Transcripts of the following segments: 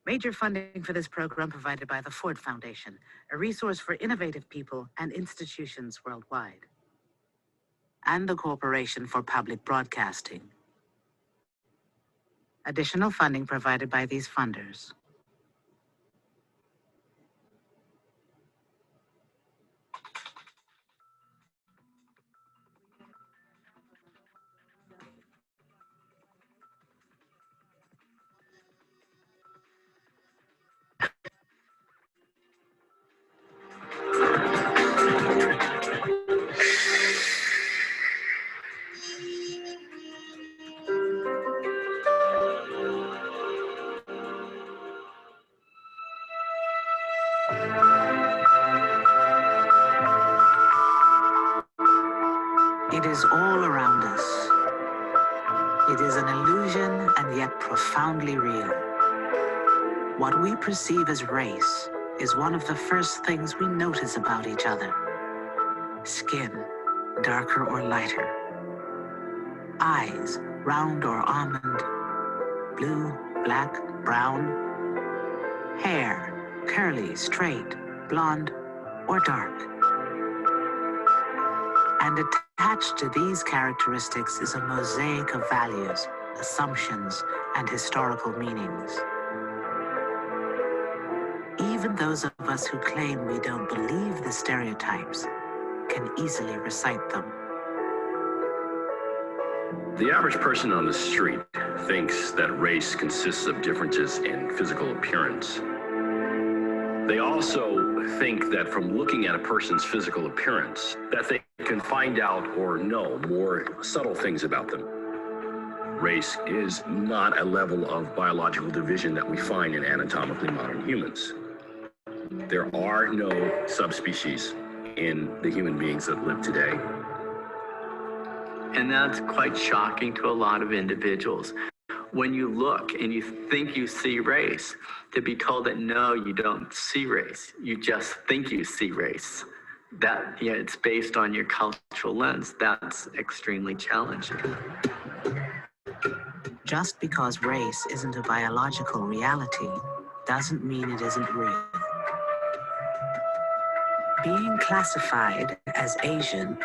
Major funding for this program provided by the Ford Foundation, a resource for innovative people and institutions worldwide. And the Corporation for Public Broadcasting. Additional funding provided by these funders. It is all around us. It is an illusion and yet profoundly real. What we perceive as race is one of the first things we notice about each other. Skin, darker or lighter. Eyes, round or almond. Blue, black, brown. Hair, curly, straight, blonde, or dark. And attached to these characteristics is a mosaic of values, assumptions, and historical meanings. Even those of us who claim we don't believe the stereotypes can easily recite them. The average person on the street thinks that race consists of differences in physical appearance. They also think that from looking at a person's physical appearance, that they can find out or know more subtle things about them. Race is not a level of biological division that we find in anatomically modern humans. There are no subspecies in the human beings that live today. And that's quite shocking to a lot of individuals. When you look and you think you see race, to be told that no, you don't see race, you just think you see race, that it's based on your cultural lens, that's extremely challenging. Just because race isn't a biological reality doesn't mean it isn't real. Being classified as Asian,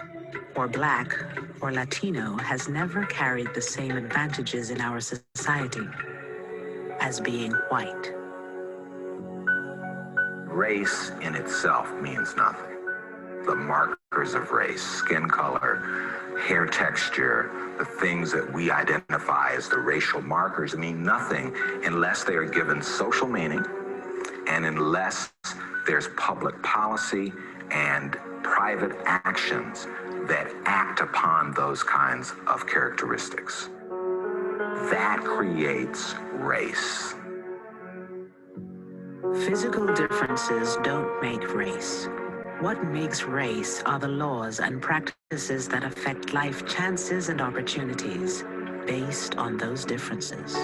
or Black, or Latino has never carried the same advantages in our society as being white. Race in itself means nothing. The markers of race, skin color, hair texture, the things that we identify as the racial markers mean nothing unless they are given social meaning and unless there's public policy and private actions that act upon those kinds of characteristics. That creates race. Physical differences don't make race. What makes race are the laws and practices that affect life chances and opportunities based on those differences.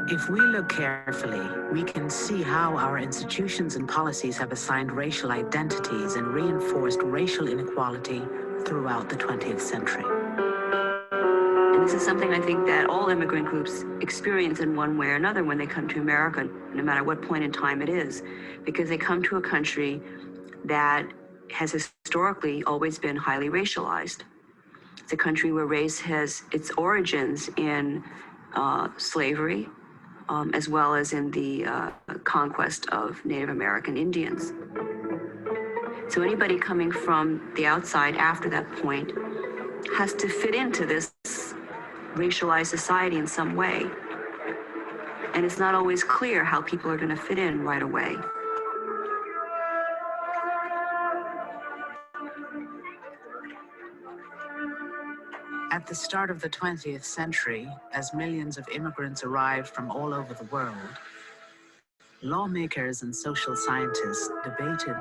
If we look carefully, we can see how our institutions and policies have assigned racial identities and reinforced racial inequality throughout the 20th century. And this is something I think that all immigrant groups experience in one way or another when they come to America, no matter what point in time it is, because they come to a country that has historically always been highly racialized. It's a country where race has its origins in slavery, as well as in the conquest of Native American Indians. So anybody coming from the outside after that point has to fit into this racialized society in some way. And it's not always clear how people are going to fit in right away. At the start of the 20th century, as millions of immigrants arrived from all over the world, lawmakers and social scientists debated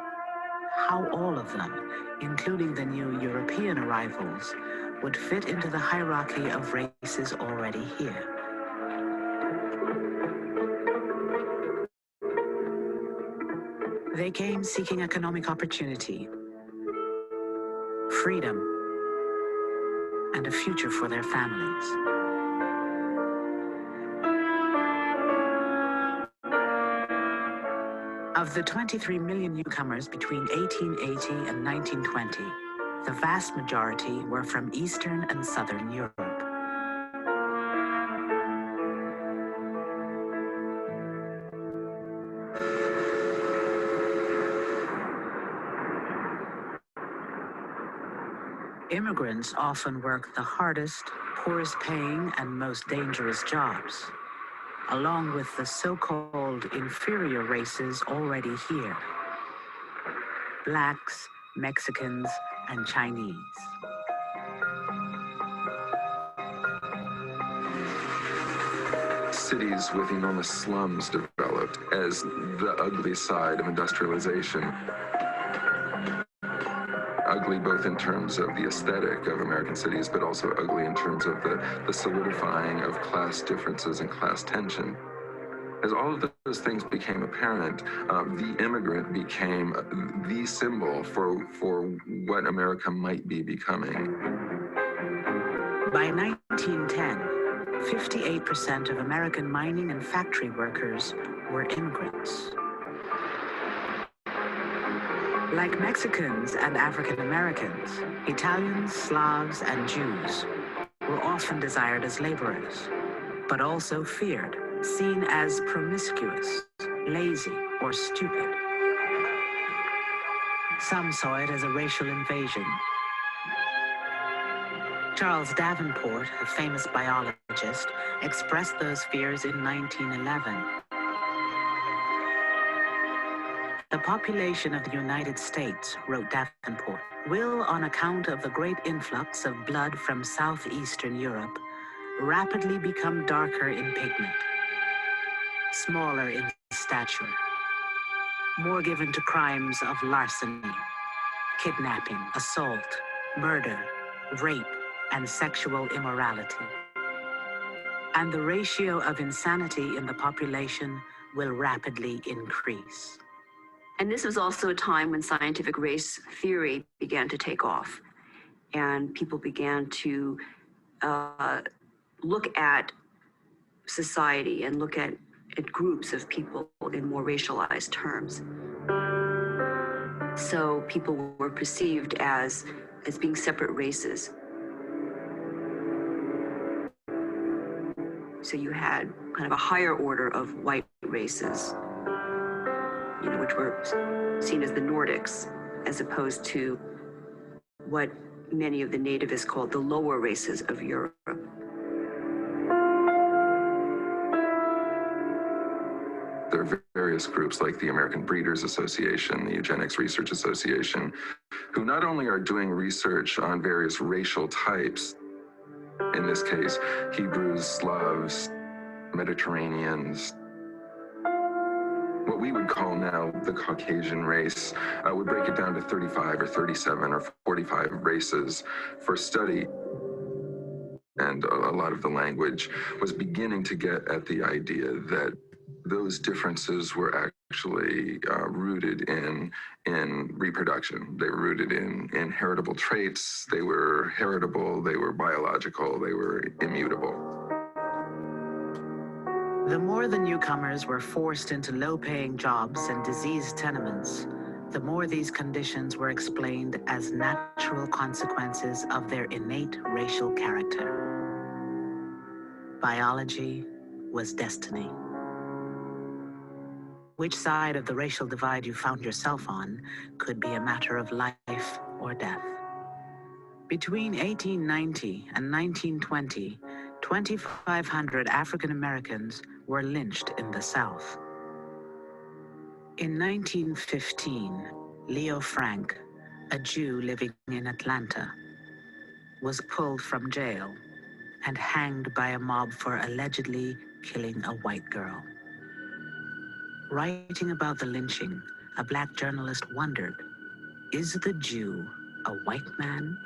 how all of them, including the new European arrivals, would fit into the hierarchy of races already here. They came seeking economic opportunity, freedom, and a future for their families. Of the 23 million newcomers between 1880 and 1920, the vast majority were from Eastern and Southern Europe. Immigrants often worked the hardest, poorest paying, and most dangerous jobs, along with the so-called inferior races already here: blacks, Mexicans, and Chinese. Cities with enormous slums developed as the ugly side of industrialization. Ugly both in terms of the aesthetic of American cities, but also ugly in terms of the solidifying of class differences and class tension. As all of those things became apparent, the immigrant became the symbol for what America might be becoming. By 1910, 58% of American mining and factory workers were immigrants. Like Mexicans and African Americans, Italians, Slavs, and Jews were often desired as laborers, but also feared, seen as promiscuous, lazy, or stupid. Some saw it as a racial invasion. Charles Davenport, a famous biologist, expressed those fears in 1911. The population of the United States, wrote Davenport, will, on account of the great influx of blood from southeastern Europe, rapidly become darker in pigment, smaller in stature, more given to crimes of larceny, kidnapping, assault, murder, rape, and sexual immorality. And the ratio of insanity in the population will rapidly increase. And this was also a time when scientific race theory began to take off, and people began to look at society and look at groups of people in more racialized terms. So people were perceived as being separate races. So you had kind of a higher order of white races, which were seen as the Nordics, as opposed to what many of the nativists called the lower races of Europe. There are various groups like the American Breeders Association, the Eugenics Research Association, who not only are doing research on various racial types, in this case, Hebrews, Slavs, Mediterraneans, what we would call now the Caucasian race, would break it down to 35 or 37 or 45 races for study. And a lot of the language was beginning to get at the idea that those differences were actually rooted in reproduction. They were rooted in heritable traits. They were heritable, they were biological, they were immutable. The more the newcomers were forced into low-paying jobs and diseased tenements, the more these conditions were explained as natural consequences of their innate racial character. Biology was destiny. Which side of the racial divide you found yourself on could be a matter of life or death. Between 1890 and 1920, 2,500 African Americans were lynched in the South. In 1915, Leo Frank, a Jew living in Atlanta, was pulled from jail and hanged by a mob for allegedly killing a white girl. Writing about the lynching, a black journalist wondered, is the Jew a white man?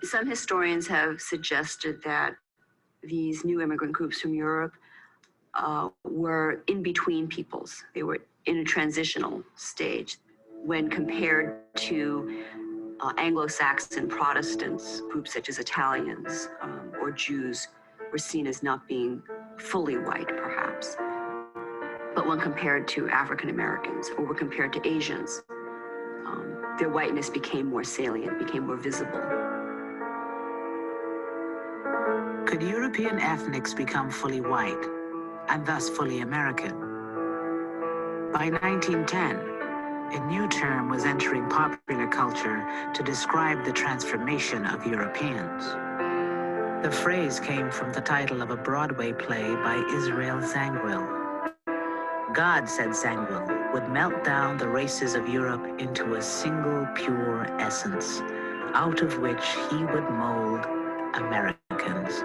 Some historians have suggested that these new immigrant groups from Europe were in between peoples. They were in a transitional stage when compared to Anglo-Saxon Protestants, groups such as Italians or Jews were seen as not being fully white, perhaps. But when compared to African Americans or when compared to Asians, their whiteness became more salient, became more visible. Could European ethnics become fully white and thus fully American? By 1910, a new term was entering popular culture to describe the transformation of Europeans. The phrase came from the title of a Broadway play by Israel Zangwill. God, said Zangwill, would melt down the races of Europe into a single pure essence, out of which he would mold Americans.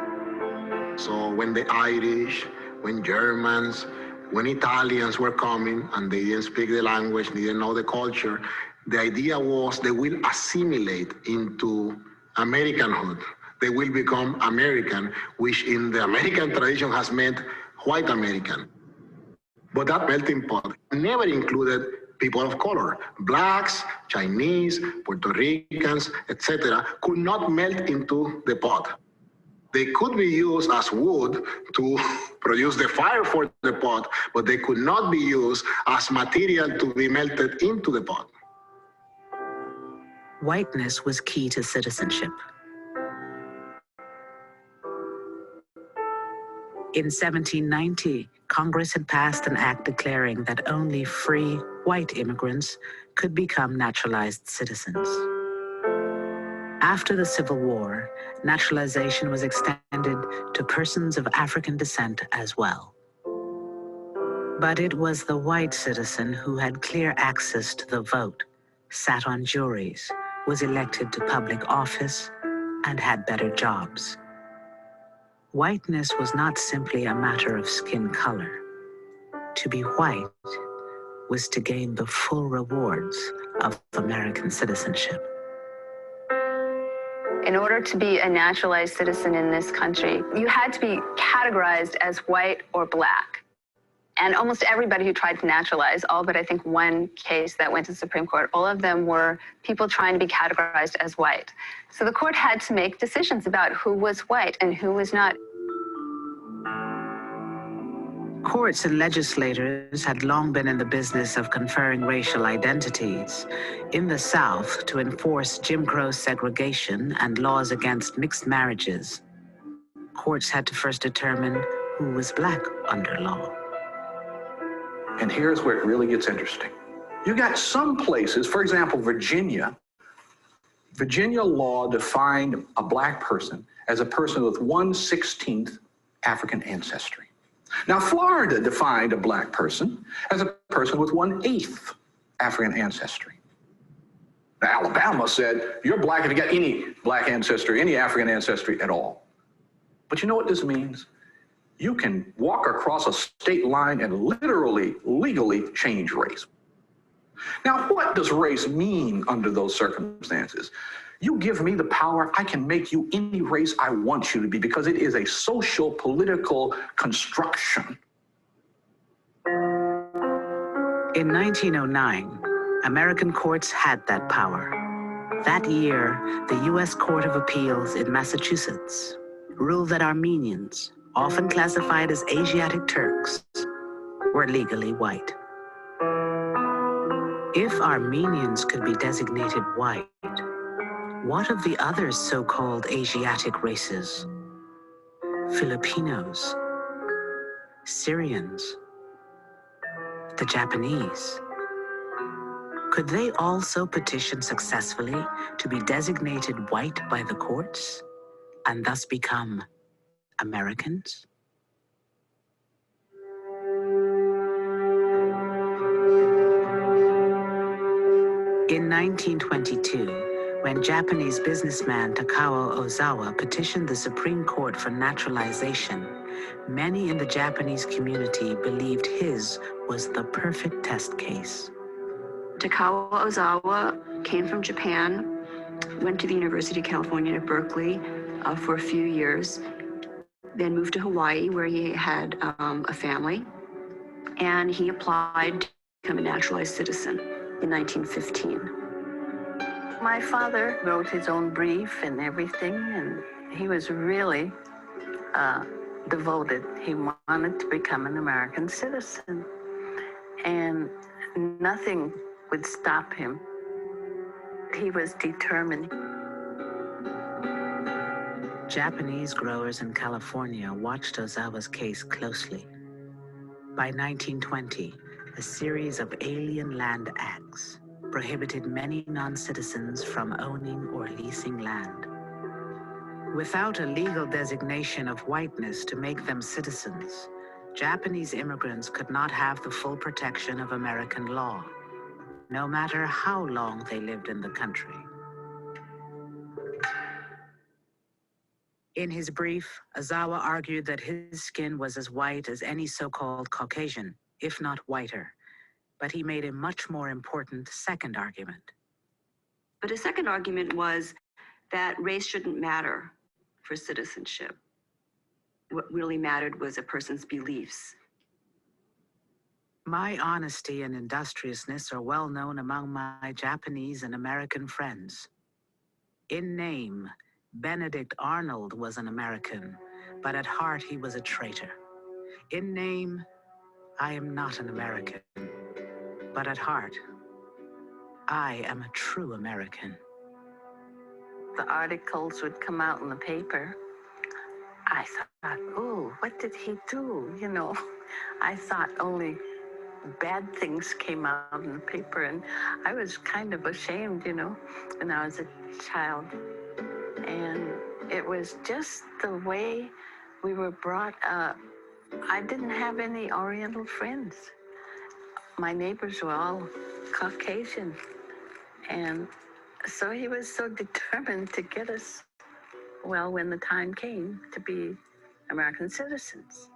So when the Irish, when Germans, when Italians were coming and they didn't speak the language, they didn't know the culture, the idea was they will assimilate into Americanhood. They will become American, which in the American tradition has meant white American. But that melting pot never included people of color. Blacks, Chinese, Puerto Ricans, etc. could not melt into the pot. They could be used as wood to produce the fire for the pot, but they could not be used as material to be melted into the pot. Whiteness was key to citizenship. In 1790, Congress had passed an act declaring that only free white immigrants could become naturalized citizens. After the Civil War, naturalization was extended to persons of African descent as well. But it was the white citizen who had clear access to the vote, sat on juries, was elected to public office, and had better jobs. Whiteness was not simply a matter of skin color. To be white was to gain the full rewards of American citizenship. In order to be a naturalized citizen in this country, you had to be categorized as white or black. And almost everybody who tried to naturalize, all but I think one case that went to the Supreme Court, all of them were people trying to be categorized as white. So the court had to make decisions about who was white and who was not. Courts and legislators had long been in the business of conferring racial identities. In the South, to enforce Jim Crow segregation and laws against mixed marriages, courts had to first determine who was black under law. And here's where it really gets interesting. You got some places, for example, Virginia law defined a black person as a person with 1/16 African ancestry. Now, Florida defined a black person as a person with 1/8 African ancestry. Now, Alabama said, you're black if you got any black ancestry, any African ancestry at all. But you know what this means? You can walk across a state line and literally, legally change race. Now, what does race mean under those circumstances? You give me the power, I can make you any race I want you to be, because it is a social, political construction. In 1909, American courts had that power. That year, the U.S. Court of Appeals in Massachusetts ruled that Armenians, often classified as Asiatic Turks, were legally white. If Armenians could be designated white, what of the other so-called Asiatic races? Filipinos, Syrians, the Japanese. Could they also petition successfully to be designated white by the courts and thus become Americans? In 1922, when Japanese businessman Takao Ozawa petitioned the Supreme Court for naturalization, many in the Japanese community believed his was the perfect test case. Takao Ozawa came from Japan, went to the University of California at Berkeley for a few years, then moved to Hawaii where he had a family, and he applied to become a naturalized citizen in 1915. My father wrote his own brief and everything, and he was really devoted. He wanted to become an American citizen. and nothing would stop him. He was determined. Japanese growers in California watched Ozawa's case closely. By 1920, a series of alien land acts prohibited many non-citizens from owning or leasing land. Without a legal designation of whiteness to make them citizens, Japanese immigrants could not have the full protection of American law, no matter how long they lived in the country. In his brief, Ozawa argued that his skin was as white as any so-called Caucasian, if not whiter. But he made a much more important second argument. But his second argument was that race shouldn't matter for citizenship. What really mattered was a person's beliefs. My honesty and industriousness are well known among my Japanese and American friends. In name, Benedict Arnold was an American, but at heart he was a traitor. In name, I am not an American, but at heart, I am a true American. The articles would come out in the paper. I thought, oh, what did he do? You know, I thought only bad things came out in the paper, and I was kind of ashamed, you know, when I was a child. And it was just the way we were brought up. I didn't have any Oriental friends. My neighbors were all Caucasian. And so he was so determined to get us, well, when the time came to be American citizens.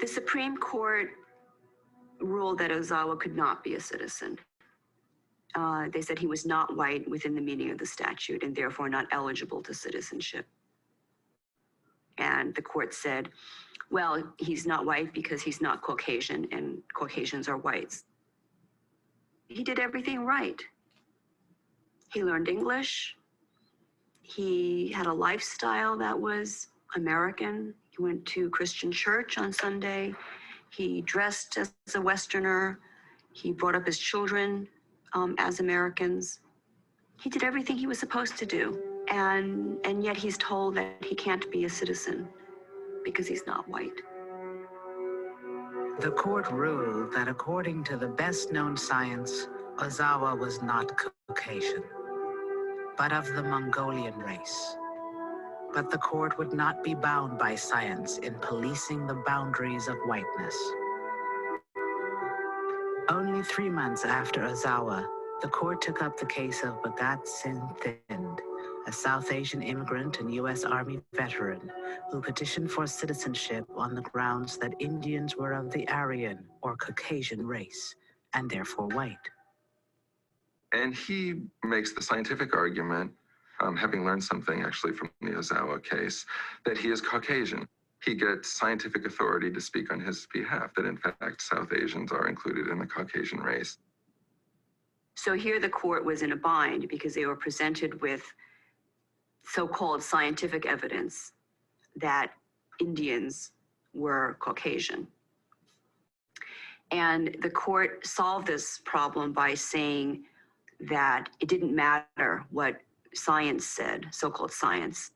The Supreme Court ruled that Ozawa could not be a citizen. They said he was not white within the meaning of the statute and therefore not eligible to citizenship. And the court said, well, he's not white because he's not Caucasian, and Caucasians are whites. He did everything right. He learned English. He had a lifestyle that was American. He went to Christian church on Sunday. He dressed as a Westerner. He brought up his children as Americans. He did everything he was supposed to do. And yet he's told that he can't be a citizen because he's not white. The court ruled that according to the best known science, Ozawa was not Caucasian, but of the Mongolian race. But the court would not be bound by science in policing the boundaries of whiteness. Only 3 months after Ozawa, the court took up the case of Bhagat Singh Thind, a South Asian immigrant and U.S. Army veteran who petitioned for citizenship on the grounds that Indians were of the Aryan or Caucasian race, and therefore white. And he makes the scientific argument, having learned something actually from the Ozawa case, that he is Caucasian. He gets scientific authority to speak on his behalf, that in fact South Asians are included in the Caucasian race. So here the court was in a bind because they were presented with so-called scientific evidence that Indians were Caucasian. And the court solved this problem by saying that it didn't matter what science said, so-called science.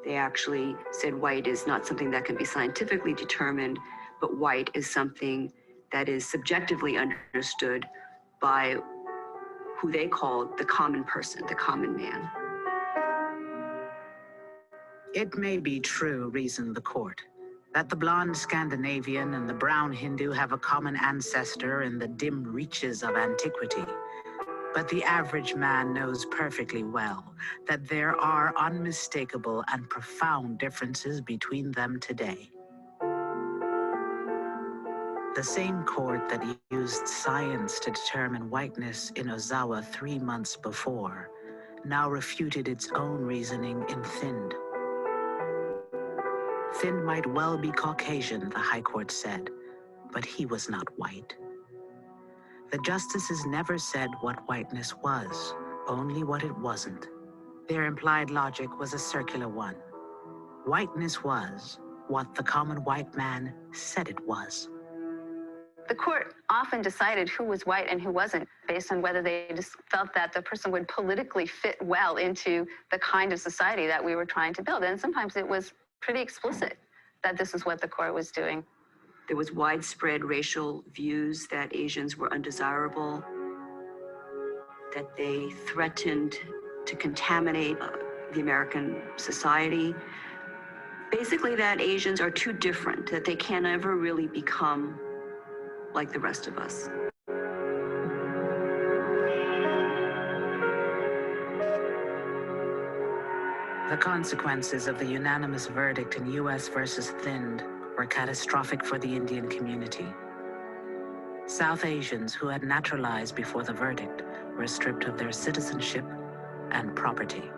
They actually said white is not something that can be scientifically determined, but white is something that is subjectively understood by who they called the common person, the common man. It may be true, reasoned the court, that the blonde Scandinavian and the brown Hindu have a common ancestor in the dim reaches of antiquity. But the average man knows perfectly well that there are unmistakable and profound differences between them today. The same court that used science to determine whiteness in Ozawa 3 months before now refuted its own reasoning in Thind. Thind might well be Caucasian, the High Court said, but he was not white. The justices never said what whiteness was, only what it wasn't. Their implied logic was a circular one. Whiteness was, what the common white man said it was. The court often decided who was white and who wasn't based on whether they just felt that the person would politically fit well into the kind of society that we were trying to build. And sometimes it was pretty explicit that this is what the court was doing. There was widespread racial views that Asians were undesirable, that they threatened to contaminate the American society. Basically, that Asians are too different, that they can never really become like the rest of us. The consequences of the unanimous verdict in U.S. versus Thind were catastrophic for the Indian community. South Asians who had naturalized before the verdict were stripped of their citizenship and property.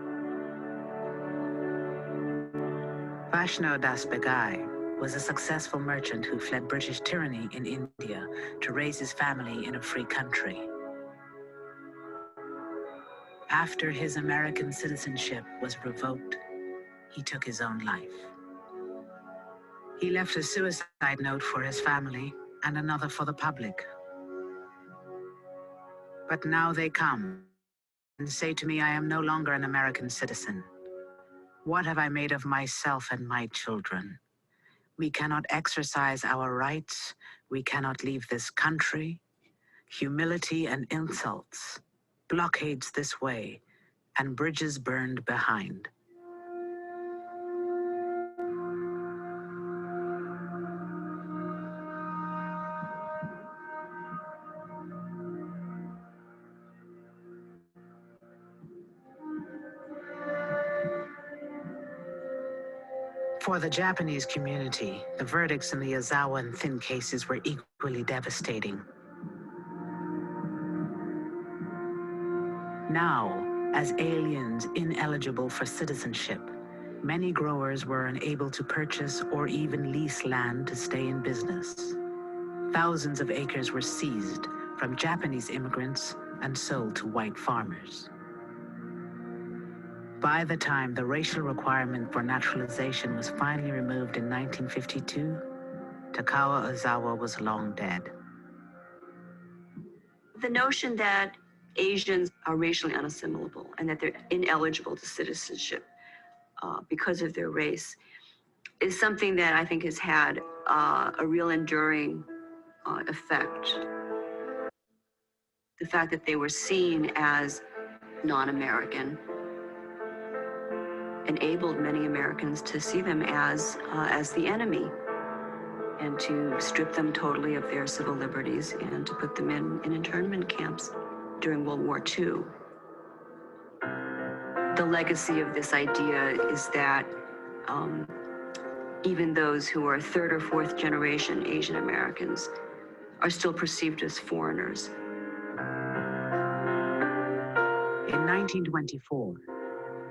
Vaishno Das Begai was a successful merchant who fled British tyranny in India to raise his family in a free country. After his American citizenship was revoked, he took his own life. He left a suicide note for his family and another for the public. But now they come and say to me, I am no longer an American citizen. What have I made of myself and my children? We cannot exercise our rights. We cannot leave this country. Humility and insults, blockades this way, and bridges burned behind. For the Japanese community, the verdicts in the Ozawa and Thind cases were equally devastating. Now, as aliens ineligible for citizenship, many growers were unable to purchase or even lease land to stay in business. Thousands of acres were seized from Japanese immigrants and sold to white farmers. By the time the racial requirement for naturalization was finally removed in 1952, Takao Ozawa was long dead. The notion that Asians are racially unassimilable and that they're ineligible to citizenship because of their race is something that I think has had a real enduring effect. The fact that they were seen as non-American enabled many Americans to see them as the enemy and to strip them totally of their civil liberties and to put them in internment camps during World War II. The legacy of this idea is that even those who are third or fourth generation Asian Americans are still perceived as foreigners. In 1924,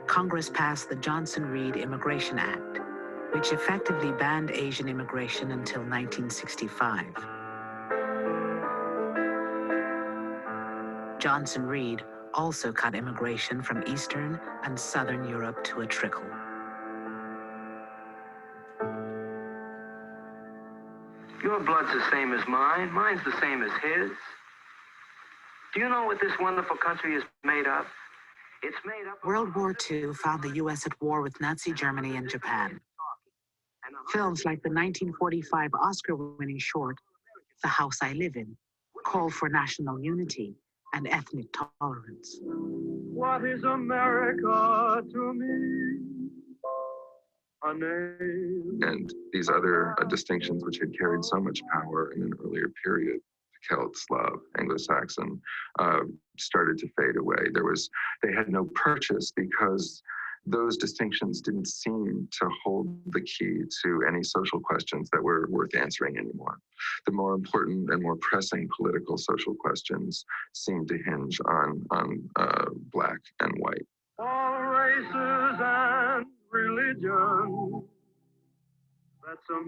Congress passed the Johnson-Reed Immigration Act, which effectively banned Asian immigration until 1965. Johnson-Reed also cut immigration from Eastern and Southern Europe to a trickle. Your blood's the same as mine. Mine's the same as his. Do you know what this wonderful country is made of? It's made up of... World War II found the U.S. at war with Nazi Germany and Japan. Films like the 1945 Oscar-winning short, The House I Live In, called for national unity and ethnic tolerance. What is America to me? A name. And these other distinctions which had carried so much power in an earlier period, Celt, Slav, Anglo-Saxon, started to fade away. They had no purchase because those distinctions didn't seem to hold the key to any social questions that were worth answering anymore. The more important and more pressing political social questions seemed to hinge on black and white. All races and religions.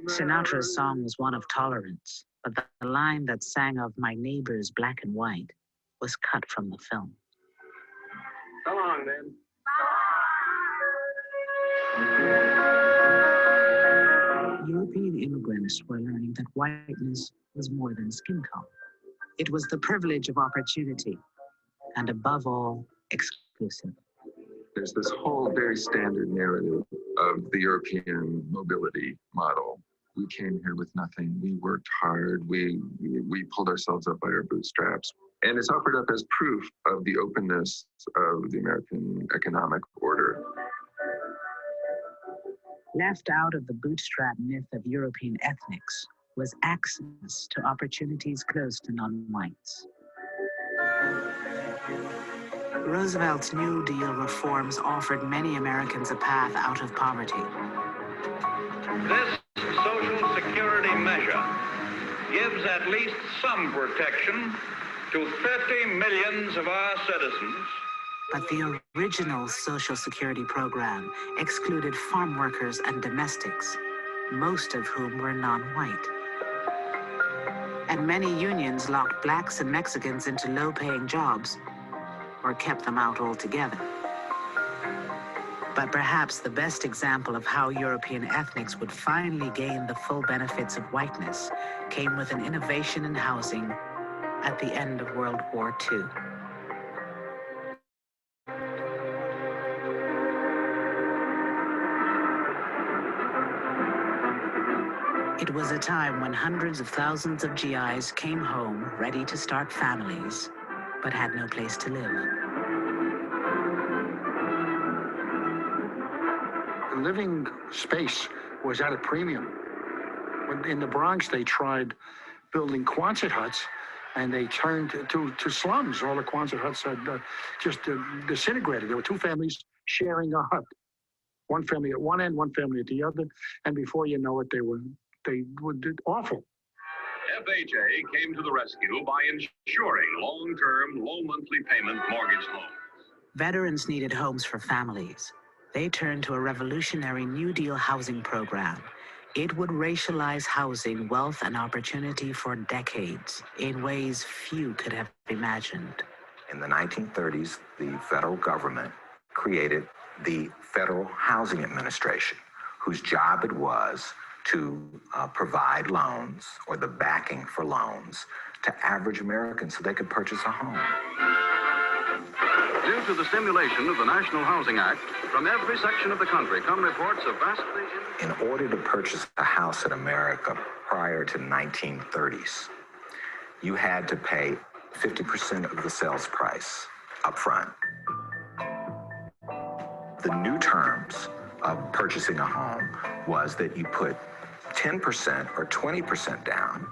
Sinatra's song was one of tolerance, but the line that sang of my neighbors black and white was cut from the film. So long, then. first were learning that whiteness was more than skin color. It was the privilege of opportunity, and above all, exclusive. There's this whole very standard narrative of the European mobility model. We came here with nothing. We worked hard. We pulled ourselves up by our bootstraps. And it's offered up as proof of the openness of the American economic order. Left out of the bootstrap myth of European ethnics was access to opportunities close to non-whites. Roosevelt's New Deal reforms offered many Americans a path out of poverty. This Social Security measure gives at least some protection to 30 million of our citizens. But the original Social Security program excluded farm workers and domestics, most of whom were non-white. And many unions locked blacks and Mexicans into low-paying jobs or kept them out altogether. But perhaps the best example of how European ethnics would finally gain the full benefits of whiteness came with an innovation in housing at the end of World War II. It was a time when hundreds of thousands of GIs came home ready to start families, but had no place to live. Living space was at a premium. In the Bronx, they tried building Quonset huts, and they turned to slums. All the Quonset huts had just disintegrated. There were two families sharing a hut. One family at one end, one family at the other, and before you know it, they were awful. FHA came to the rescue by ensuring long-term, low monthly payment mortgage loans. Veterans needed homes for families. They turned to a revolutionary New Deal housing program. It would racialize housing, wealth, and opportunity for decades in ways few could have imagined. In the 1930s, the federal government created the Federal Housing Administration, whose job it was to provide loans or the backing for loans to average Americans so they could purchase a home. Due to the stimulation of the National Housing Act, from every section of the country come reports of vastly... In order to purchase a house in America prior to 1930s, you had to pay 50% of the sales price up front. The new terms of purchasing a home was that you put 10% or 20% down,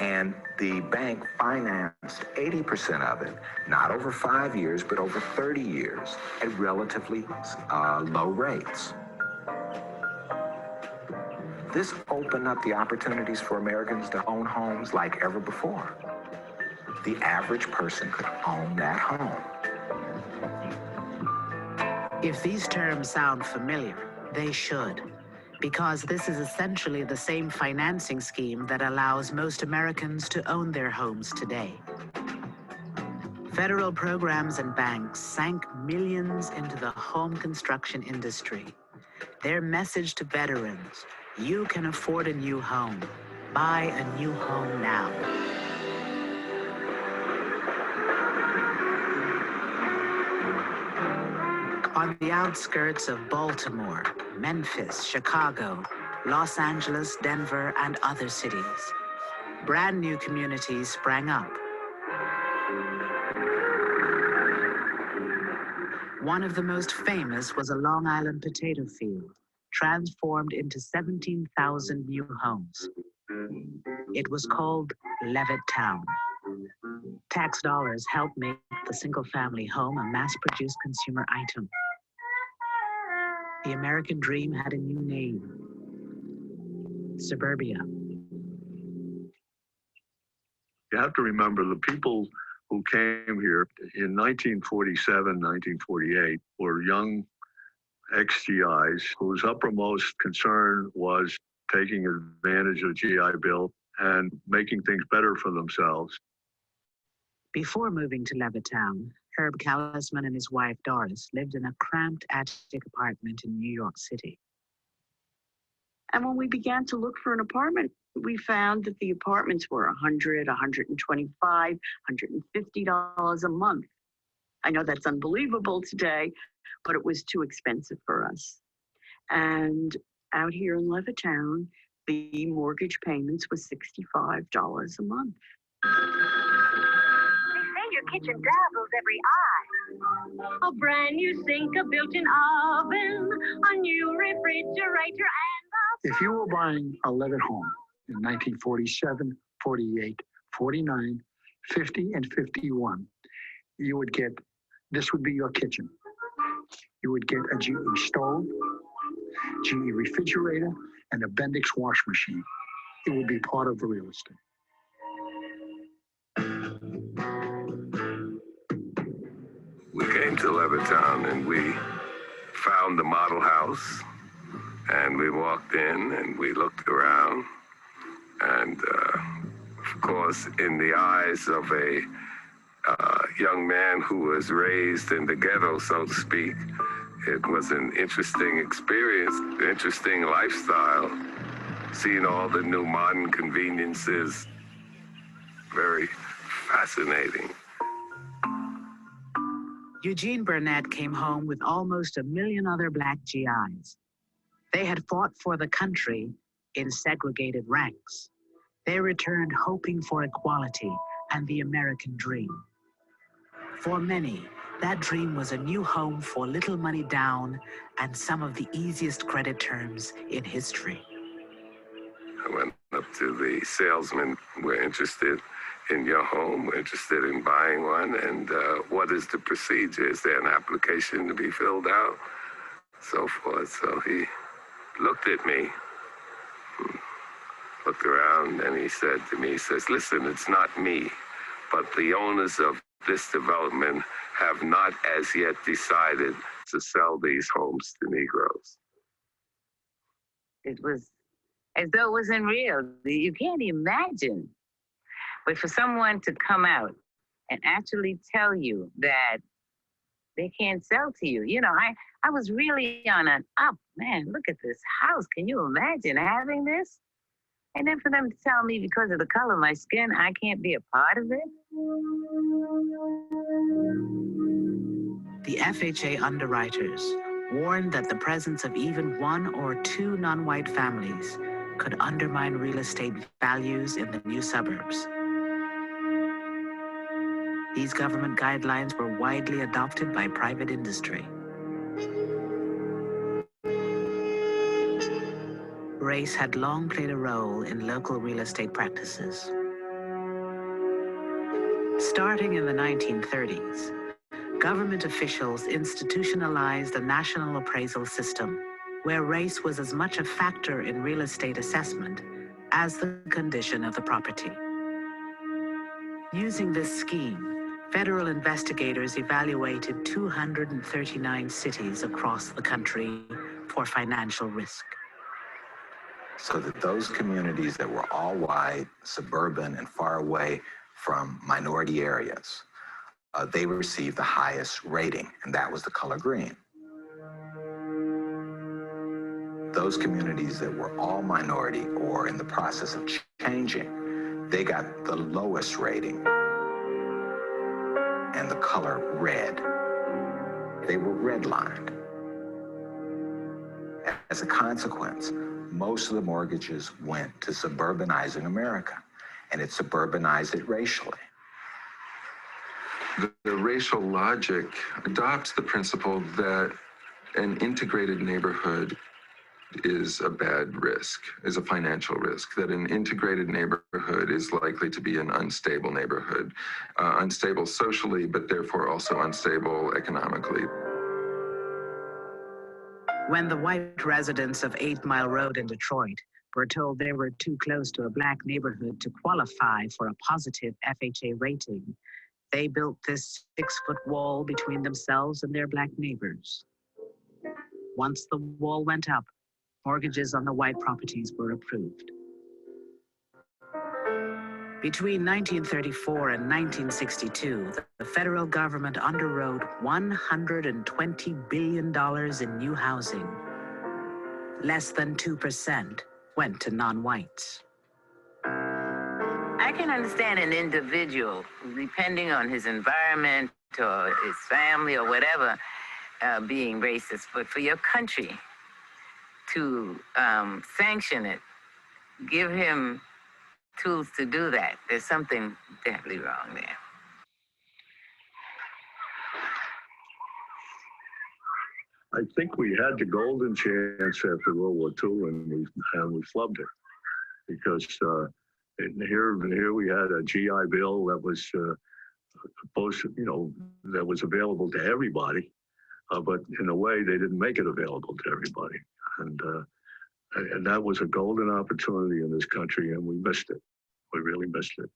and the bank financed 80% of it, not over 5 years, but over 30 years at relatively low rates. This opened up the opportunities for Americans to own homes like ever before. The average person could own that home. If these terms sound familiar, they should, because this is essentially the same financing scheme that allows most Americans to own their homes today. Federal programs and banks sank millions into the home construction industry. Their message to veterans: you can afford a new home. Buy a new home now. On the outskirts of Baltimore, Memphis, Chicago, Los Angeles, Denver, and other cities, brand new communities sprang up. One of the most famous was a Long Island potato field, transformed into 17,000 new homes. It was called Levittown. Tax dollars helped make the single-family home a mass-produced consumer item. The American dream had a new name: suburbia. You have to remember the people who came here in 1947, 1948 were young ex-GIs whose uppermost concern was taking advantage of the GI Bill and making things better for themselves. Before moving to Levittown, Herb Callisman and his wife Doris lived in a cramped attic apartment in New York City. And when we began to look for an apartment, We found that the apartments were $100, $125, $150 a month. I know that's unbelievable today, but it was too expensive for us. And out here in Levittown, the mortgage payments was $65 a month. They say your kitchen dazzles every eye. A brand new sink, a built-in oven, a new refrigerator, and If you were buying a Levitt home in 1947, 48, 49, 50, and 51, you would get, this would be your kitchen. You would get a GE stove, GE refrigerator, and a Bendix wash machine. It would be part of the real estate. We came to Levittown and we found the model house, and we walked in and we looked around, and of course, in the eyes of a young man who was raised in the ghetto, so to speak, it was an interesting experience, interesting lifestyle, seeing all the new modern conveniences, very fascinating. Eugene Burnett came home with almost 1 million other black GIs. They had fought for the country in segregated ranks. They returned hoping for equality and the American dream. For many, that dream was a new home for little money down and some of the easiest credit terms in history. I went up to the salesman. We're interested in your home. We're interested in buying one. And what is the procedure? Is there an application to be filled out? So forth. So he looked at me, looked around, and he said to me, he says, listen, it's not me, but the owners of this development have not as yet decided to sell these homes to Negroes. It was as though it wasn't real. You can't imagine. But for someone to come out and actually tell you that they can't sell to you, you know, I was really on an up. Man, look at this house. Can you imagine having this? And then for them to tell me because of the color of my skin, I can't be a part of it. The FHA underwriters warned that the presence of even 1 or 2 non-white families could undermine real estate values in the new suburbs. These government guidelines were widely adopted by private industry. Race had long played a role in local real estate practices. Starting in the 1930s, government officials institutionalized a national appraisal system where race was as much a factor in real estate assessment as the condition of the property. Using this scheme, federal investigators evaluated 239 cities across the country for financial risk. So that those communities that were all white, suburban, and far away from minority areas, they received the highest rating, and that was the color green. Those communities that were all minority or in the process of changing, they got the lowest rating, and the color red. They were redlined. As a consequence, most of the mortgages went to suburbanizing America, and it suburbanized it racially. The racial logic adopts the principle that an integrated neighborhood is a bad risk, is a financial risk, that an integrated neighborhood is likely to be an unstable neighborhood, unstable socially, but therefore also unstable economically. When the white residents of 8 Mile Road in Detroit were told they were too close to a black neighborhood to qualify for a positive FHA rating, they built this 6-foot wall between themselves and their black neighbors. Once the wall went up, mortgages on the white properties were approved. Between 1934 and 1962, the federal government underwrote $120 billion in new housing. Less than 2% went to non-whites. I can understand an individual, depending on his environment or his family or whatever, being racist. But for your country to sanction it, give him tools to do that, there's something definitely wrong there. I think we had the golden chance after World War II, and we flubbed it because here we had a GI Bill that was supposed to, that was available to everybody, but in a way they didn't make it available to everybody, and that was a golden opportunity in this country, and we missed it. We really missed it.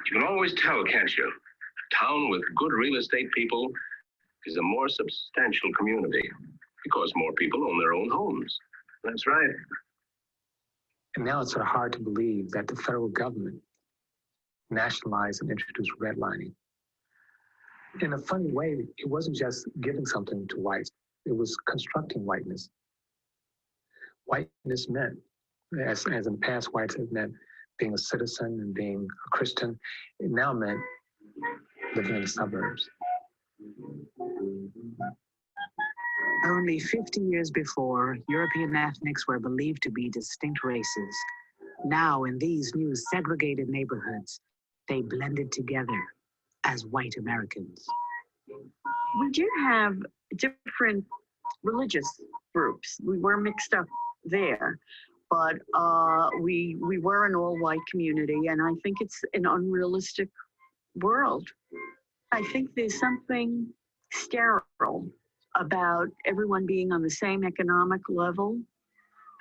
You can always tell, can't you? A town with good real estate people is a more substantial community because more people own their own homes. That's right. And now it's sort of hard to believe that the federal government nationalized and introduced redlining. In a funny way, it wasn't just giving something to whites, it was constructing whiteness. Whiteness meant, as in the past, whites had meant being a citizen and being a Christian. It now meant living in the suburbs. Only 50 years before, European ethnics were believed to be distinct races. Now, in these new segregated neighborhoods, they blended together as white Americans. We do have different religious groups. We were mixed up there, but we were an all-white community, and I think it's an unrealistic world. I think there's something sterile about everyone being on the same economic level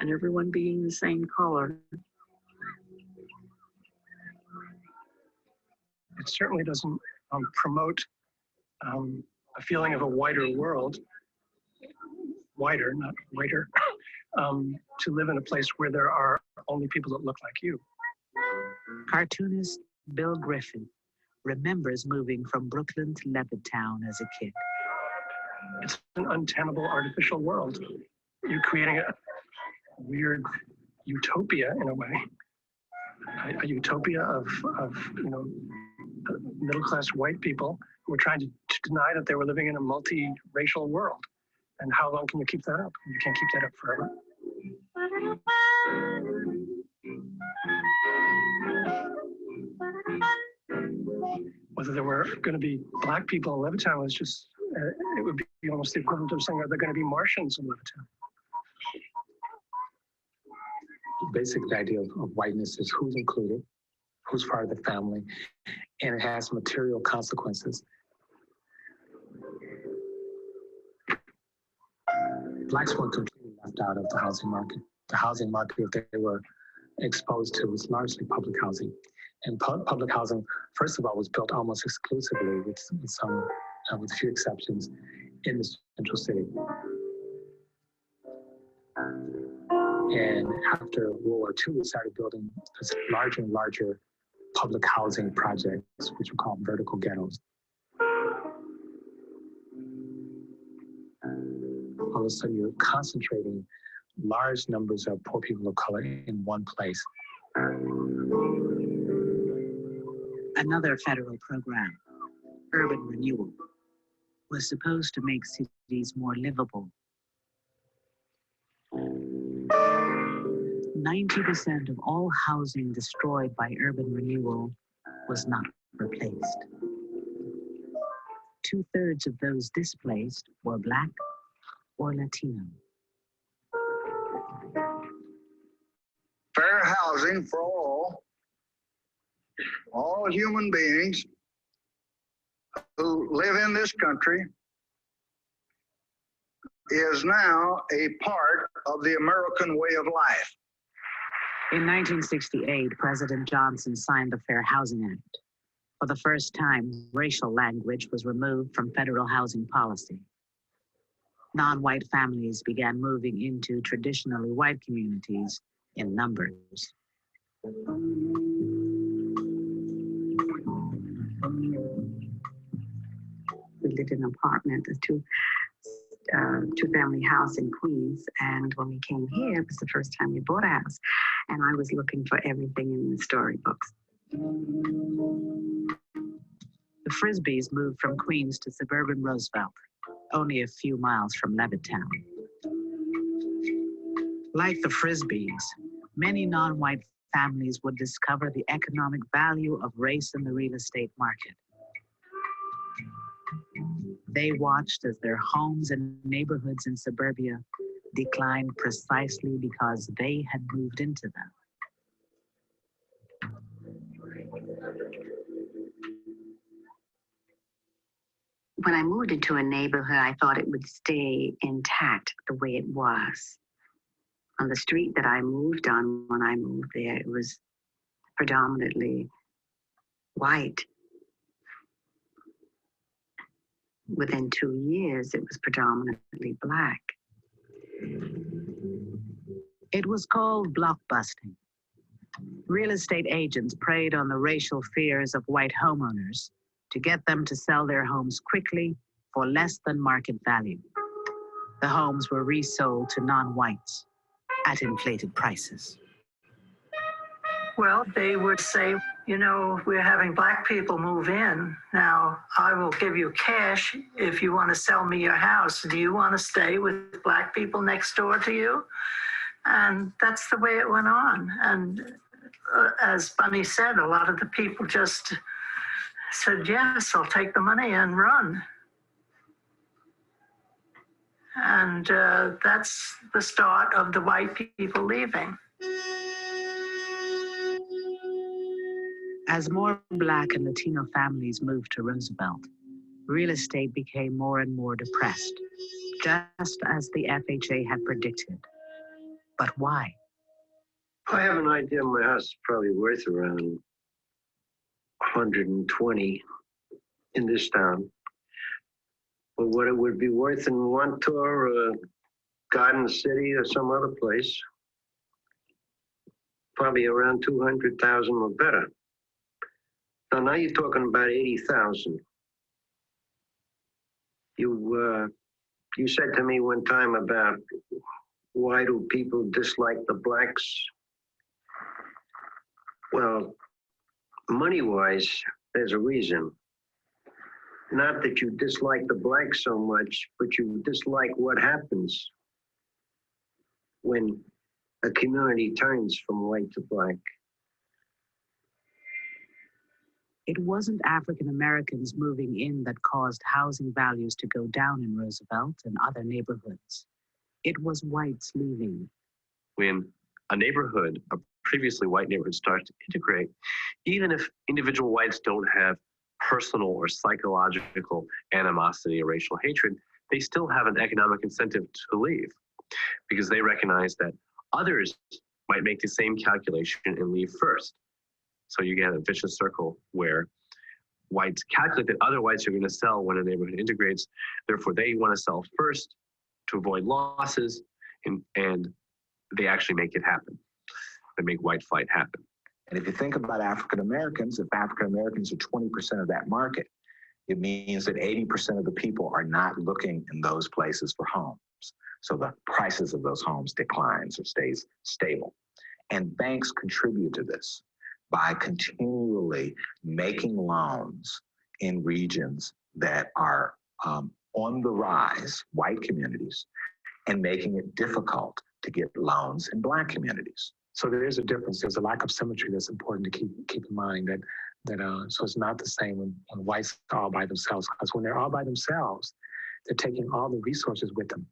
and everyone being the same color. It certainly doesn't promote a feeling of a wider world, wider, not whiter, to live in a place where there are only people that look like you. Cartoonist Bill Griffin remembers moving from Brooklyn to Levittown as a kid. It's an untenable artificial world. You're creating a weird utopia in a way, a utopia of middle-class white people who were trying to deny that they were living in a multi-racial world. And how long can you keep that up? You can't keep that up forever. Whether there were going to be black people in Levittown was just, it would be almost the equivalent of saying, are there going to be Martians in Levittown? Basically, the idea of whiteness is who's included, who's part of the family, and it has material consequences. Blacks weren't completely left out of the housing market. The housing market that they were exposed to was largely public housing. And public housing, first of all, was built almost exclusively, with a few exceptions, in the central city. And after World War II, we started building larger and larger public housing projects, which were called vertical ghettos. All of a sudden, you're concentrating large numbers of poor people of color in one place. Another federal program, urban renewal, was supposed to make cities more livable. 90% of all housing destroyed by urban renewal was not replaced. 2/3 of those displaced were Black or Latino. Fair housing for all human beings who live in this country is now a part of the American way of life. In 1968, President Johnson signed the Fair Housing Act. For the first time, racial language was removed from federal housing policy. Non-white families began moving into traditionally white communities in numbers. We lived in an apartment, a two-family house in Queens. And when we came here, it was the first time we bought a house. And I was looking for everything in the storybooks. The Frisbees moved from Queens to suburban Roosevelt, only a few miles from Levittown. Like the Frisbees, many non-white families would discover the economic value of race in the real estate market. They watched as their homes and neighborhoods in suburbia declined precisely because they had moved into them. When I moved into a neighborhood, I thought it would stay intact the way it was. On the street that I moved on when I moved there, it was predominantly white. Within 2 years, it was predominantly black. It was called blockbusting. Real estate agents preyed on the racial fears of white homeowners to get them to sell their homes quickly for less than market value. The homes were resold to non-whites at inflated prices. Well, they would say, you know, we're having black people move in. Now, I will give you cash if you want to sell me your house. Do you want to stay with black people next door to you? And that's the way it went on. And as Bunny said, a lot of the people just said, yes, I'll take the money and run. And that's the start of the white people leaving. As more Black and Latino families moved to Roosevelt, real estate became more and more depressed, just as the FHA had predicted. But why? I have an idea my house is probably worth around 120 in this town. But what it would be worth in Wantor or Garden City or some other place, probably around 200,000 or better. Now you're talking about 80,000. You said to me one time about why do people dislike the blacks? Well, money-wise, there's a reason. Not that you dislike the blacks so much, but you dislike what happens when a community turns from white to black. It wasn't African Americans moving in that caused housing values to go down in Roosevelt and other neighborhoods. It was whites leaving. When a neighborhood, a previously white neighborhood, starts to integrate, even if individual whites don't have personal or psychological animosity or racial hatred, they still have an economic incentive to leave because they recognize that others might make the same calculation and leave first. So you get a vicious circle where whites calculate that other whites are going to sell when a neighborhood integrates. Therefore, they want to sell first to avoid losses, and they actually make it happen. They make white flight happen. And if you think about African Americans, if African Americans are 20% of that market, it means that 80% of the people are not looking in those places for homes. So the prices of those homes declines or stays stable. And banks contribute to this by continually making loans in regions that are on the rise, white communities, and making it difficult to get loans in black communities. So there is a difference. There's a lack of symmetry that's important to keep in mind. So it's not the same when whites are all by themselves. Because when they're all by themselves, they're taking all the resources with them.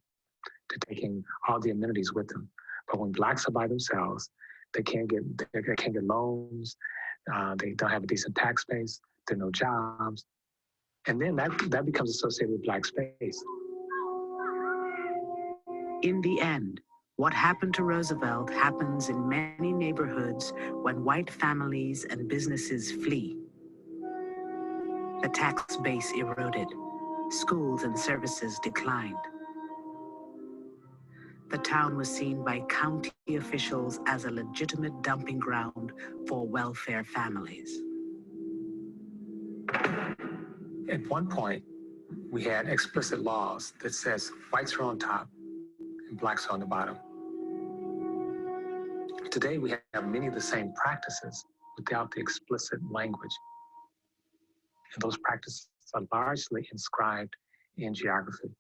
They're taking all the amenities with them. But when blacks are by themselves, they can't get loans. They don't have a decent tax base. There are no jobs, and then that becomes associated with black space. In the end, what happened to Roosevelt happens in many neighborhoods when white families and businesses flee. The tax base eroded, schools and services declined. The town was seen by county officials as a legitimate dumping ground for welfare families. At one point, we had explicit laws that says whites are on top and blacks are on the bottom. Today, we have many of the same practices without the explicit language. And those practices are largely inscribed in geography.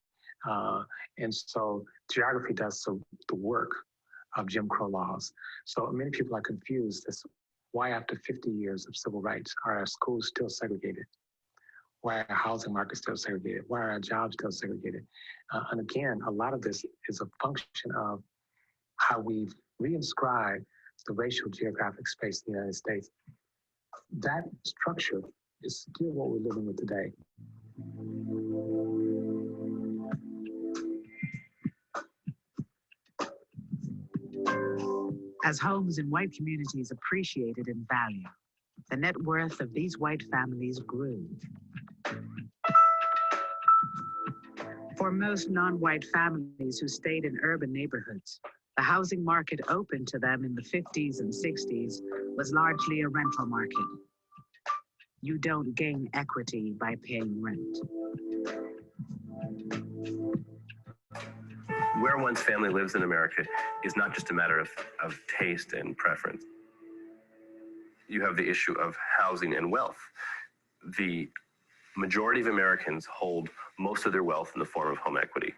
And so geography does the work of Jim Crow laws. So many people are confused as to why after 50 years of civil rights are our schools still segregated? Why are our housing markets still segregated? Why are our jobs still segregated? And again, a lot of this is a function of how we've reinscribed the racial geographic space in the United States. That structure is still what we're living with today. As homes in white communities appreciated in value, the net worth of these white families grew. For most non-white families who stayed in urban neighborhoods, the housing market open to them in the 50s and 60s was largely a rental market. You don't gain equity by paying rent. Where one's family lives in America is not just a matter of taste and preference. You have the issue of housing and wealth. The majority of Americans hold most of their wealth in the form of home equity.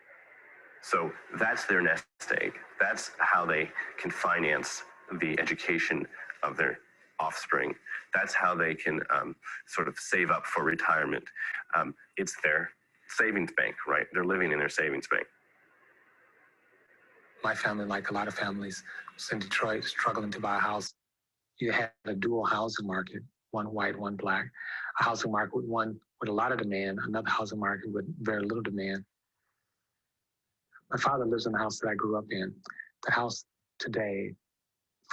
So that's their nest egg. That's how they can finance the education of their offspring. That's how they can sort of save up for retirement. It's their savings bank, right? They're living in their savings bank. My family, like a lot of families, was in Detroit struggling to buy a house. You had a dual housing market, one white, one black. A housing market with one with a lot of demand, another housing market with very little demand. My father lives in the house that I grew up in. The house today,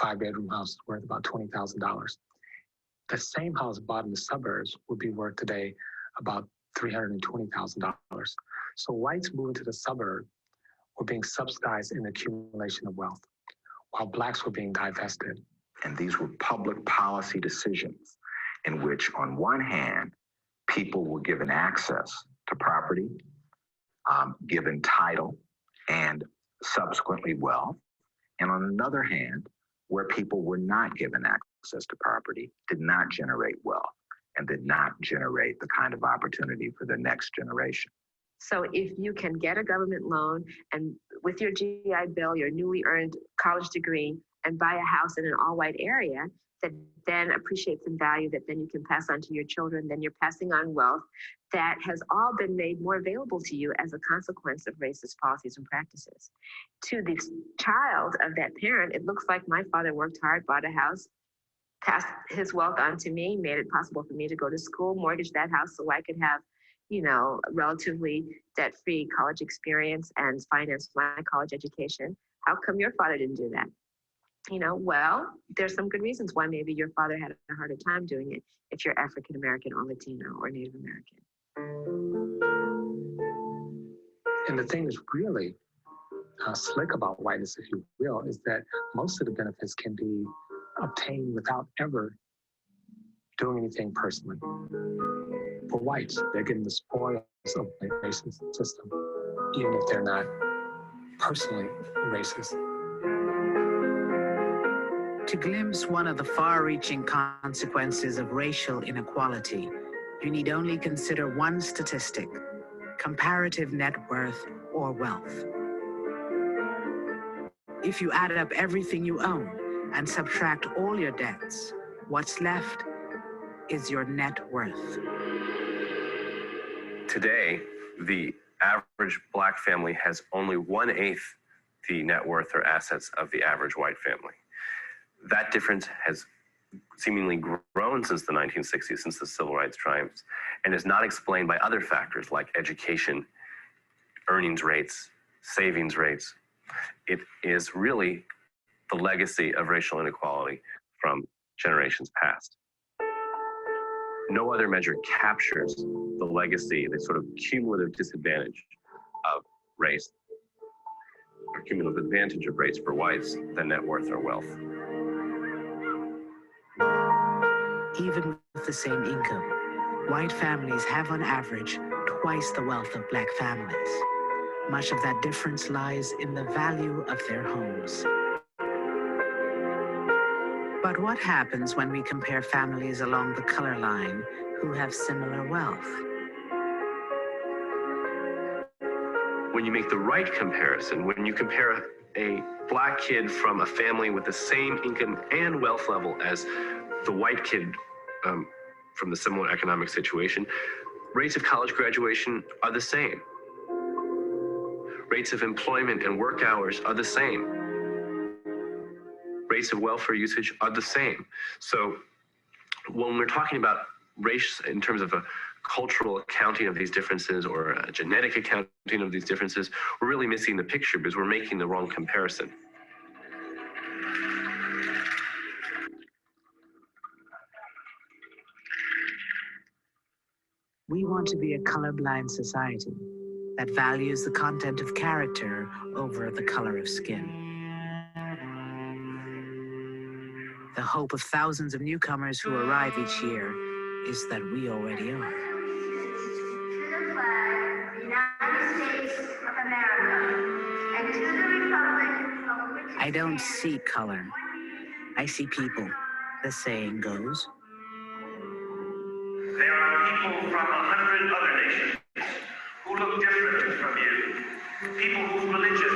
5-bedroom house, is worth about $20,000. The same house bought in the suburbs would be worth today about $320,000. So whites moving to the suburb were being subsidized in the accumulation of wealth, while blacks were being divested. And these were public policy decisions in which, on one hand, people were given access to property, given title, and subsequently wealth. And on another hand, where people were not given access to property, did not generate wealth, and did not generate the kind of opportunity for the next generation. So if you can get a government loan and with your GI Bill, your newly earned college degree, and buy a house in an all-white area that then appreciates in value, that then you can pass on to your children, then you're passing on wealth that has all been made more available to you as a consequence of racist policies and practices. To the child of that parent, it looks like my father worked hard, bought a house, passed his wealth on to me, made it possible for me to go to school, mortgage that house so I could have, you know, relatively debt-free college experience and finance my college education. How come your father didn't do that? You know, well, there's some good reasons why maybe your father had a harder time doing it if you're African American or Latino or Native American. And the thing that's really slick about whiteness, if you will, is that most of the benefits can be obtained without ever doing anything personally. For whites, they're getting the spoils of the racist system, even if they're not personally racist. To glimpse one of the far-reaching consequences of racial inequality, you need only consider one statistic: comparative net worth or wealth. If you add up everything you own and subtract all your debts, what's left is your net worth. Today, the average black family has only 1/8 the net worth or assets of the average white family. That difference has seemingly grown since the 1960s, since the civil rights triumphs, and is not explained by other factors like education, earnings rates, savings rates. It is really the legacy of racial inequality from generations past. No other measure captures the legacy, the sort of cumulative disadvantage of race, or cumulative advantage of race for whites than net worth or wealth. Even with the same income, white families have on average twice the wealth of Black families. Much of that difference lies in the value of their homes. But what happens when we compare families along the color line who have similar wealth? When you make the right comparison, when you compare a Black kid from a family with the same income and wealth level as the white kid from the similar economic situation, rates of college graduation are the same. Rates of employment and work hours are the same. Rates of welfare usage are the same. So when we're talking about race in terms of a cultural accounting of these differences or a genetic accounting of these differences, we're really missing the picture because we're making the wrong comparison. We want to be a colorblind society that values the content of character over the color of skin. The hope of thousands of newcomers who arrive each year is that we already are. I don't see color. I see people, the saying goes. There are people from 100 other nations who look different from you. People whose religion,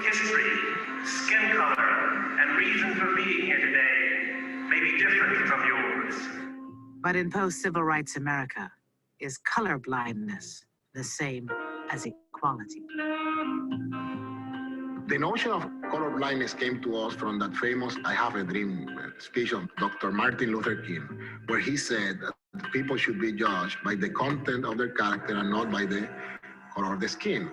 history, skin color, and reason for being here today may be different from yours. But in post-civil rights America, is color blindness the same as equality? The notion of color blindness came to us from that famous I Have a Dream speech of Dr. Martin Luther King, where he said that people should be judged by the content of their character and not by the color of the skin.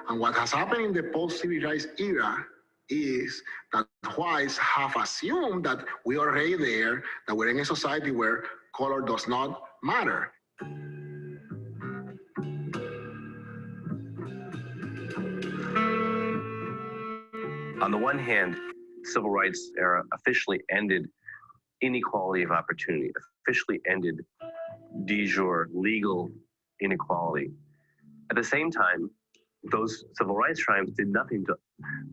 And what has happened in the post-civil rights era is that whites have assumed that we are already there, that we're in a society where color does not matter. On the one hand, civil rights era officially ended inequality of opportunity, officially ended de jure legal inequality. At the same time, those civil rights triumphs did nothing to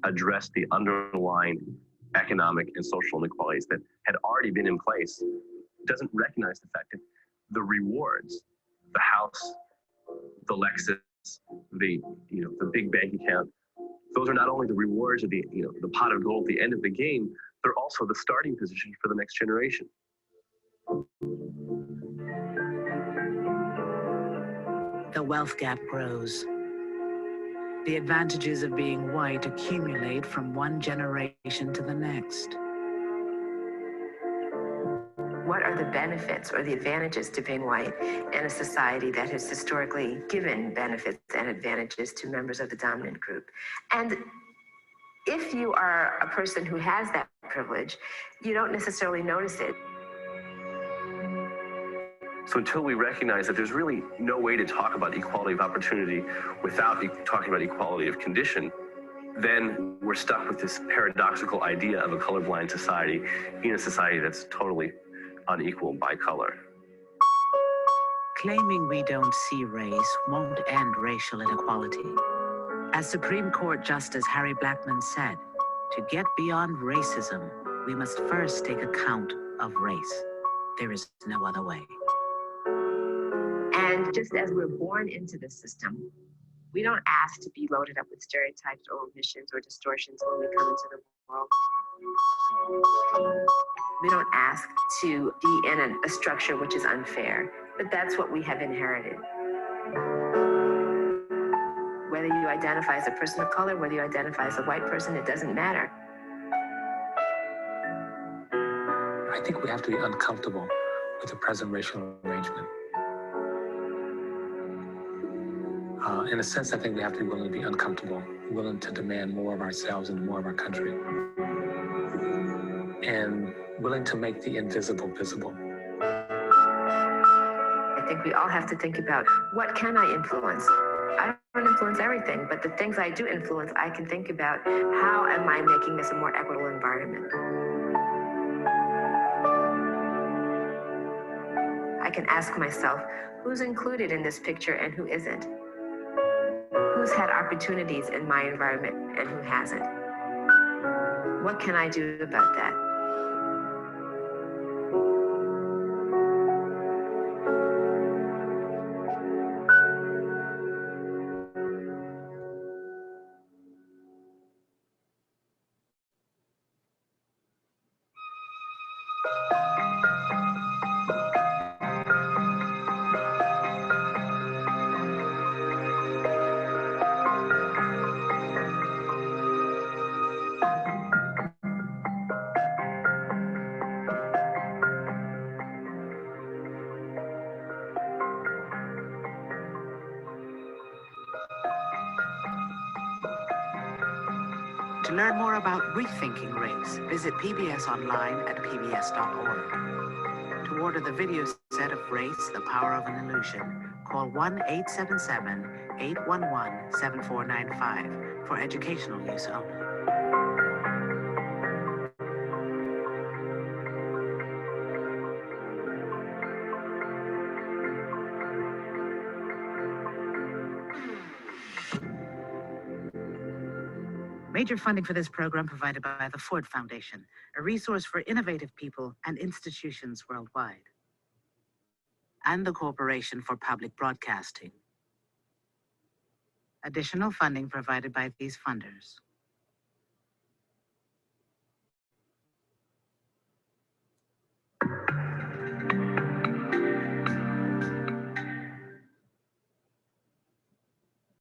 address the underlying economic and social inequalities that had already been in place. It doesn't recognize the fact that the rewards, the house, the Lexus, the big bank account, those are not only the rewards of the pot of gold at the end of the game, they're also the starting position for the next generation. The wealth gap grows. The advantages of being white accumulate from one generation to the next. What are the benefits or the advantages to being white in a society that has historically given benefits and advantages to members of the dominant group? And if you are a person who has that privilege, you don't necessarily notice it. So until we recognize that there's really no way to talk about equality of opportunity without talking about equality of condition, then we're stuck with this paradoxical idea of a colorblind society in a society that's totally unequal by color. Claiming we don't see race won't end racial inequality. As Supreme Court Justice Harry Blackmun said, to get beyond racism, we must first take account of race. There is no other way. And just as we're born into this system, we don't ask to be loaded up with stereotypes or omissions or distortions when we come into the world. We don't ask to be in a structure which is unfair, but that's what we have inherited. Whether you identify as a person of color, whether you identify as a white person, it doesn't matter. I think we have to be uncomfortable with the present racial arrangement. In a sense, I think we have to be willing to be uncomfortable, willing to demand more of ourselves and more of our country, and willing to make the invisible visible. I think we all have to think about, what can I influence? I don't influence everything, but the things I do influence, I can think about, how am I making this a more equitable environment? I can ask myself, who's included in this picture and who isn't? Who's had opportunities in my environment and who hasn't? What can I do about that? To learn more about Rethinking Race, visit PBS online at pbs.org. To order the video set of Race, The Power of an Illusion, call 1-877-811-7495 for educational use only. Major funding for this program provided by the Ford Foundation, a resource for innovative people and institutions worldwide, and the Corporation for Public Broadcasting. Additional funding provided by these funders.